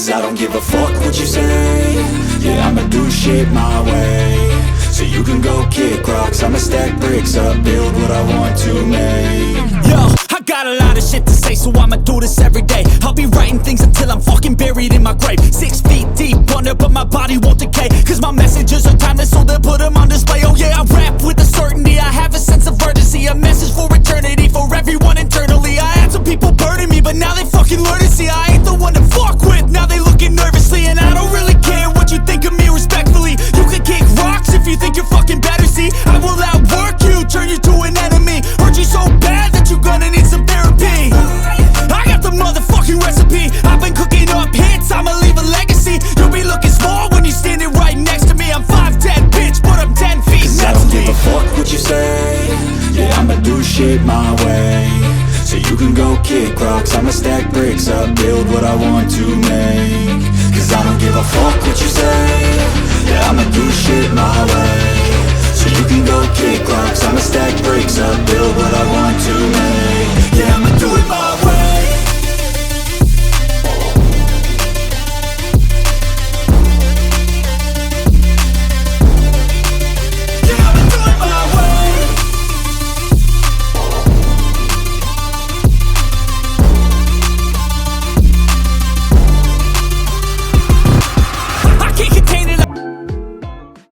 Cause I don't give a fuck what you say. Yeah, I'ma do shit my way. So you can go kick rocks, I'ma stack bricks up, build what I want to make. Yo, I got a lot of shit to say, so I'ma do this every day. I'll be writing things until I'm fucking buried in my grave. 6 feet deep under, but my body won't decay. Cause my messages are timeless, so they'll put them on display. Oh yeah, I rap with a certainty, I have a sense of urgency. A message for eternity, for everyone internally. I had some people burning me, but now they fucking learn to see I ain't the one to fuck with, now they looking nervously. And I don't really care what you think of me, respectfully. You can kick rocks if you think you're fucking better, see. I will outwork you, turn you to an enemy. Hurt you so bad that you're gonna need some therapy. I got the motherfucking recipe. I've been cooking up hits, I'ma leave a legacy. You'll be looking small when you're standing right next to me. I'm 5'10", bitch, but I'm 10 feet Cause next I don't to give me. a fuck what you say. Yeah, I'ma do shit my way. So you can go kick rocks, I'ma stack bricks up, build what I want to make. Cause I don't give a fuck what you say. Yeah, I'ma do shit my way.